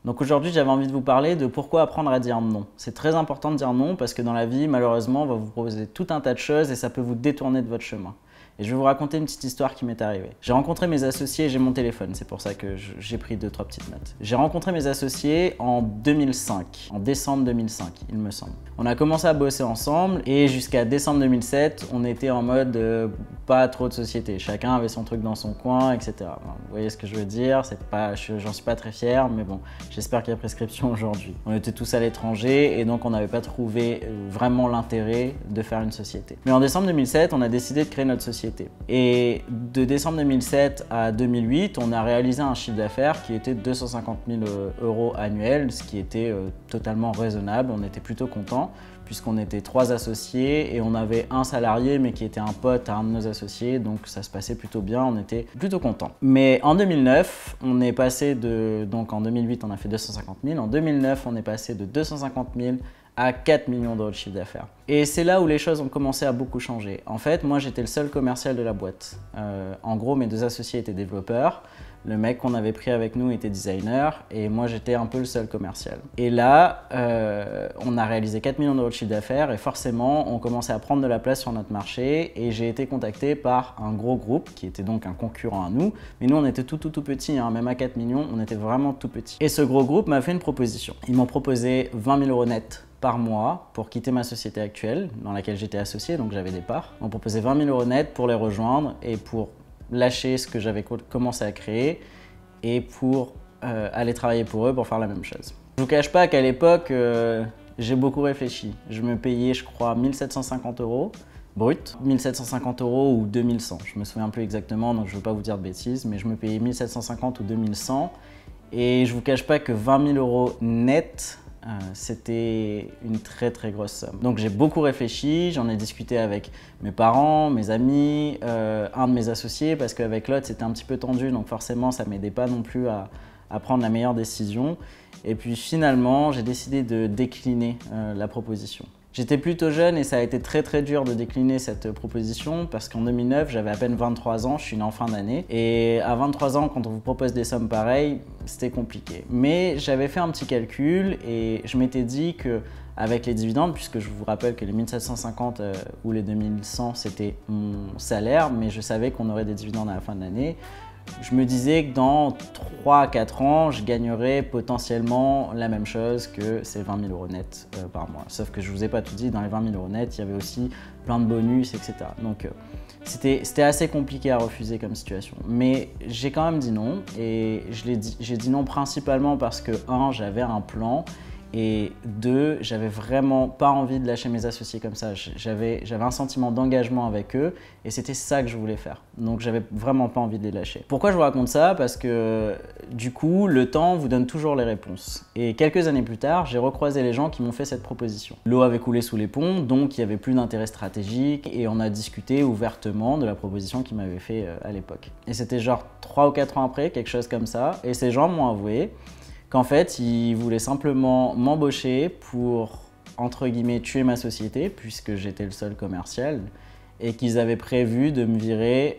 Donc aujourd'hui, j'avais envie de vous parler de pourquoi apprendre à dire non. C'est très important de dire non parce que dans la vie, malheureusement, on va vous proposer tout un tas de choses et ça peut vous détourner de votre chemin. Et je vais vous raconter une petite histoire qui m'est arrivée. J'ai rencontré mes associés, j'ai mon téléphone, c'est pour ça que j'ai pris 2-3 petites notes. J'ai rencontré mes associés en 2005, en décembre 2005, il me semble. On a commencé à bosser ensemble et jusqu'à décembre 2007, on était en mode pas trop de société. Chacun avait son truc dans son coin, etc. Bon, vous voyez ce que je veux dire, j'en suis pas très fier, mais bon, j'espère qu'il y a prescription aujourd'hui. On était tous à l'étranger et donc on n'avait pas trouvé vraiment l'intérêt de faire une société. Mais en décembre 2007, on a décidé de créer notre société. Et de décembre 2007 à 2008, on a réalisé un chiffre d'affaires qui était de 250 000 € annuels, ce qui était totalement raisonnable. On était plutôt contents puisqu'on était 3 associés et on avait un salarié mais qui était un pote à un de nos associés, donc ça se passait plutôt bien, on était plutôt contents. Mais en 2009, on est passé donc en 2008 on a fait 250 000, en 2009 on est passé de 250 000 à 4 millions d'euros de chiffre d'affaires. Et c'est là où les choses ont commencé à beaucoup changer. En fait, moi j'étais le seul commercial de la boîte. En gros, mes 2 associés étaient développeurs, le mec qu'on avait pris avec nous était designer et moi j'étais un peu le seul commercial. Et là, on a réalisé 4 millions d'euros de chiffre d'affaires et forcément on commençait à prendre de la place sur notre marché et j'ai été contacté par un gros groupe qui était donc un concurrent à nous, mais nous on était tout petits, hein, même à 4 millions on était vraiment tout petits. Et ce gros groupe m'a fait une proposition. Ils m'ont proposé 20 000 € net par mois pour quitter ma société actuelle dans laquelle j'étais associé, donc j'avais des parts. On m'a proposé 20 000 € net pour les rejoindre et pour lâcher ce que j'avais commencé à créer et pour aller travailler pour eux pour faire la même chose. Je vous cache pas qu'à l'époque, j'ai beaucoup réfléchi. Je me payais, je crois, 1 750 € brut, 1 750 € ou 2 100. Je me souviens plus exactement, donc je ne veux pas vous dire de bêtises, mais je me payais 1 750 ou 2 100 et je vous cache pas que 20 000 € net, c'était une très grosse somme. Donc j'ai beaucoup réfléchi, j'en ai discuté avec mes parents, mes amis, un de mes associés parce qu'avec l'autre c'était un petit peu tendu donc forcément ça m'aidait pas non plus à prendre la meilleure décision. Et puis finalement j'ai décidé de décliner la proposition. J'étais plutôt jeune et ça a été très dur de décliner cette proposition parce qu'en 2009, j'avais à peine 23 ans, je suis né en fin d'année. Et à 23 ans, quand on vous propose des sommes pareilles, c'était compliqué. Mais j'avais fait un petit calcul et je m'étais dit qu'avec les dividendes, puisque je vous rappelle que les 1750 ou les 2100, c'était mon salaire, mais je savais qu'on aurait des dividendes à la fin de l'année, je me disais que dans 3 à 4 ans, je gagnerais potentiellement la même chose que ces 20 000 € net par mois. Sauf que je ne vous ai pas tout dit, dans les 20 000 € net, il y avait aussi plein de bonus, etc. Donc c'était assez compliqué à refuser comme situation. Mais j'ai quand même dit non et j'ai dit non principalement parce que 1, j'avais un plan et 2, j'avais vraiment pas envie de lâcher mes associés comme ça. J'avais un sentiment d'engagement avec eux et c'était ça que je voulais faire. Donc j'avais vraiment pas envie de les lâcher. Pourquoi je vous raconte ça? Parce que du coup, le temps vous donne toujours les réponses. Et quelques années plus tard, j'ai recroisé les gens qui m'ont fait cette proposition. L'eau avait coulé sous les ponts, donc il n'y avait plus d'intérêt stratégique et on a discuté ouvertement de la proposition qu'ils m'avaient fait à l'époque. Et c'était genre 3 ou 4 ans après, quelque chose comme ça, et ces gens m'ont avoué qu'en fait, ils voulaient simplement m'embaucher pour, entre guillemets, tuer ma société, puisque j'étais le seul commercial, et qu'ils avaient prévu de me virer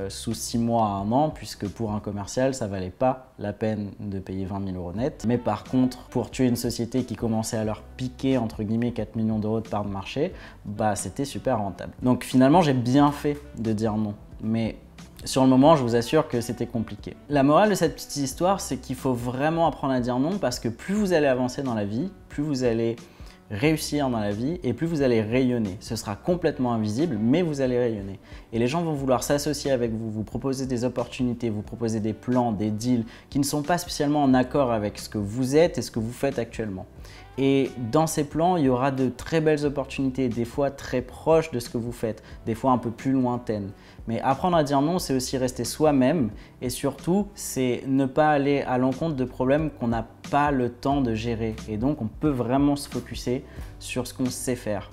sous 6 mois à 1 an, puisque pour un commercial, ça valait pas la peine de payer 20 000 € net. Mais par contre, pour tuer une société qui commençait à leur piquer, entre guillemets, 4 millions d'euros de part de marché, bah c'était super rentable. Donc finalement, j'ai bien fait de dire non. Mais sur le moment, je vous assure que c'était compliqué. La morale de cette petite histoire, c'est qu'il faut vraiment apprendre à dire non parce que plus vous allez avancer dans la vie, plus vous allez réussir dans la vie et plus vous allez rayonner. Ce sera complètement invisible, mais vous allez rayonner. Et les gens vont vouloir s'associer avec vous, vous proposer des opportunités, vous proposer des plans, des deals qui ne sont pas spécialement en accord avec ce que vous êtes et ce que vous faites actuellement. Et dans ces plans, il y aura de très belles opportunités, des fois très proches de ce que vous faites, des fois un peu plus lointaines. Mais apprendre à dire non, c'est aussi rester soi-même et surtout, c'est ne pas aller à l'encontre de problèmes qu'on n'a pas le temps de gérer. Et donc, on peut vraiment se focuser sur ce qu'on sait faire.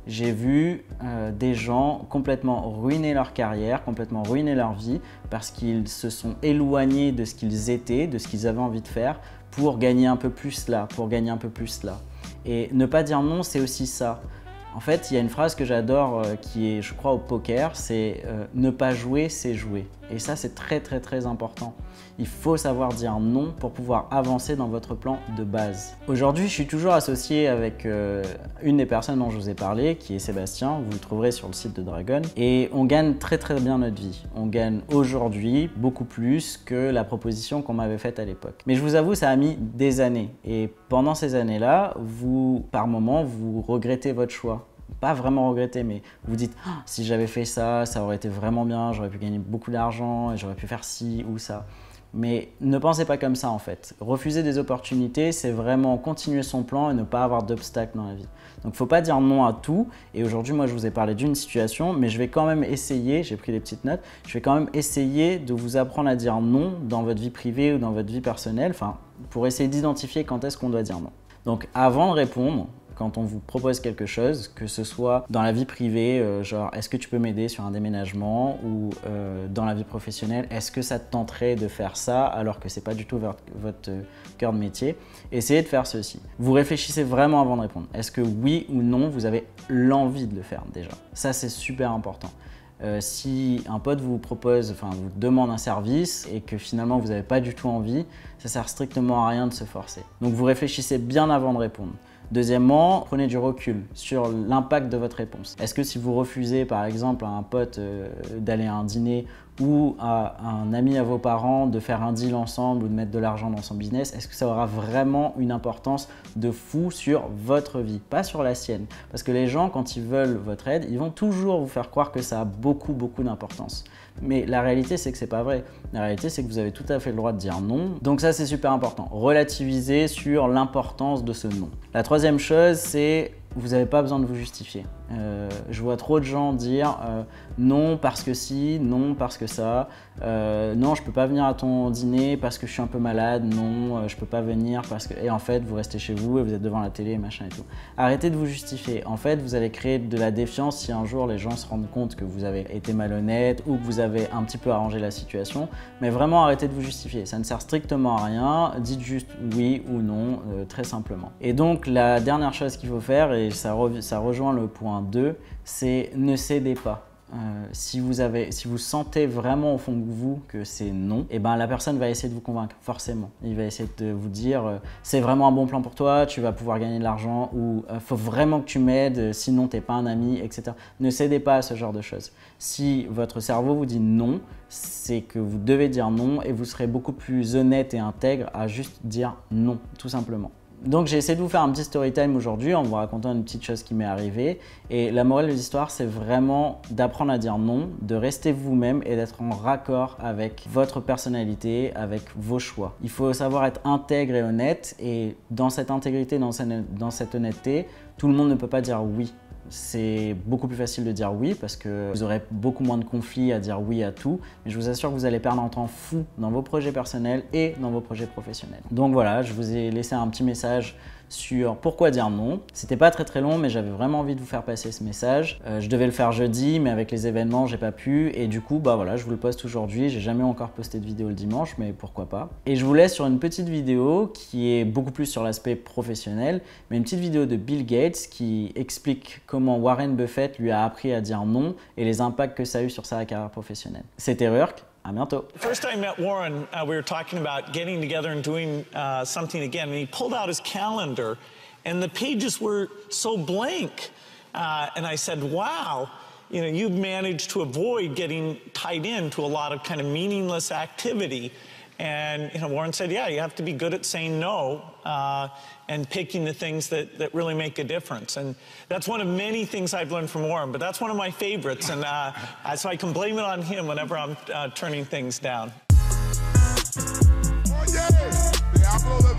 J'ai vu des gens complètement ruiner leur carrière, complètement ruiner leur vie parce qu'ils se sont éloignés de ce qu'ils étaient, de ce qu'ils avaient envie de faire pour gagner un peu plus là, pour gagner un peu plus là. Et ne pas dire non, c'est aussi ça. En fait, il y a une phrase que j'adore qui est, je crois, au poker, c'est ne pas jouer, c'est jouer. Et ça, c'est très très très important. Il faut savoir dire non pour pouvoir avancer dans votre plan de base. Aujourd'hui, je suis toujours associé avec une des personnes dont je vous ai parlé, qui est Sébastien, vous le trouverez sur le site de Dragon. Et on gagne très très bien notre vie. On gagne aujourd'hui beaucoup plus que la proposition qu'on m'avait faite à l'époque. Mais je vous avoue, ça a mis des années. Et pendant ces années-là, par moment, vous regrettez votre choix. Pas vraiment regretter, mais vous dites oh, si j'avais fait ça, ça aurait été vraiment bien, j'aurais pu gagner beaucoup d'argent et j'aurais pu faire ci ou ça. Mais ne pensez pas comme ça en fait. Refuser des opportunités, c'est vraiment continuer son plan et ne pas avoir d'obstacles dans la vie. Donc il ne faut pas dire non à tout. Et aujourd'hui, moi je vous ai parlé d'une situation, mais je vais quand même essayer, j'ai pris des petites notes, je vais quand même essayer de vous apprendre à dire non dans votre vie privée ou dans votre vie personnelle, enfin pour essayer d'identifier quand est-ce qu'on doit dire non. Donc avant de répondre, quand on vous propose quelque chose, que ce soit dans la vie privée, genre est-ce que tu peux m'aider sur un déménagement, ou dans la vie professionnelle, est-ce que ça te tenterait de faire ça alors que c'est pas du tout votre cœur de métier, essayez de faire ceci. Vous réfléchissez vraiment avant de répondre. Est-ce que oui ou non, vous avez l'envie de le faire déjà? Ça, c'est super important. Si un pote vous propose, vous demande un service et que finalement vous n'avez pas du tout envie, ça sert strictement à rien de se forcer. Donc vous réfléchissez bien avant de répondre. Deuxièmement, prenez du recul sur l'impact de votre réponse. Est-ce que si vous refusez par exemple à un pote d'aller à un dîner ou à un ami à vos parents de faire un deal ensemble ou de mettre de l'argent dans son business, est-ce que ça aura vraiment une importance de fou sur votre vie, pas sur la sienne? Parce que les gens, quand ils veulent votre aide, ils vont toujours vous faire croire que ça a beaucoup d'importance. Mais la réalité, c'est que c'est pas vrai. La réalité, c'est que vous avez tout à fait le droit de dire non. Donc ça, c'est super important. Relativiser sur l'importance de ce non. La troisième chose, c'est vous n'avez pas besoin de vous justifier. Je vois trop de gens dire non parce que si, non parce que ça, non je peux pas venir à ton dîner parce que je suis un peu malade, non je peux pas venir parce que… Et en fait vous restez chez vous et vous êtes devant la télé machin et tout. Arrêtez de vous justifier. En fait vous allez créer de la défiance si un jour les gens se rendent compte que vous avez été malhonnête ou que vous avez un petit peu arrangé la situation. Mais vraiment arrêtez de vous justifier. Ça ne sert strictement à rien. Dites juste oui ou non très simplement. Et donc la dernière chose qu'il faut faire, et ça rejoint le point 2, c'est ne cédez pas. Si vous sentez vraiment au fond de vous que c'est non, et ben la personne va essayer de vous convaincre, forcément. Il va essayer de vous dire c'est vraiment un bon plan pour toi, tu vas pouvoir gagner de l'argent, ou faut vraiment que tu m'aides, sinon t'es pas un ami, etc. Ne cédez pas à ce genre de choses. Si votre cerveau vous dit non, c'est que vous devez dire non et vous serez beaucoup plus honnête et intègre à juste dire non, tout simplement. Donc j'ai essayé de vous faire un petit story time aujourd'hui en vous racontant une petite chose qui m'est arrivée. Et la morale de l'histoire, c'est vraiment d'apprendre à dire non, de rester vous-même et d'être en raccord avec votre personnalité, avec vos choix. Il faut savoir être intègre et honnête, et dans cette intégrité, dans cette honnêteté, tout le monde ne peut pas dire oui. C'est beaucoup plus facile de dire oui parce que vous aurez beaucoup moins de conflits à dire oui à tout. Mais je vous assure que vous allez perdre un temps fou dans vos projets personnels et dans vos projets professionnels. Donc voilà, je vous ai laissé un petit message sur pourquoi dire non. C'était pas très long, mais j'avais vraiment envie de vous faire passer ce message. Je devais le faire jeudi, mais avec les événements, j'ai pas pu. Et du coup, bah voilà, je vous le poste aujourd'hui. J'ai jamais encore posté de vidéo le dimanche, mais pourquoi pas. Et je vous laisse sur une petite vidéo qui est beaucoup plus sur l'aspect professionnel, mais une petite vidéo de Bill Gates qui explique comment Warren Buffett lui a appris à dire non et les impacts que ça a eu sur sa carrière professionnelle. C'était Rurk. À bientôt. First I met Warren, we were talking about getting together and doing something again, and he pulled out his calendar, and the pages were so blank. And I said, wow, you know, you've managed to avoid getting tied into a lot of kind of meaningless activity. And you know, Warren said, yeah, you have to be good at saying no and picking the things that really make a difference. And that's one of many things I've learned from Warren, but that's one of my favorites. And so I can blame it on him whenever I'm turning things down. Oh, yeah.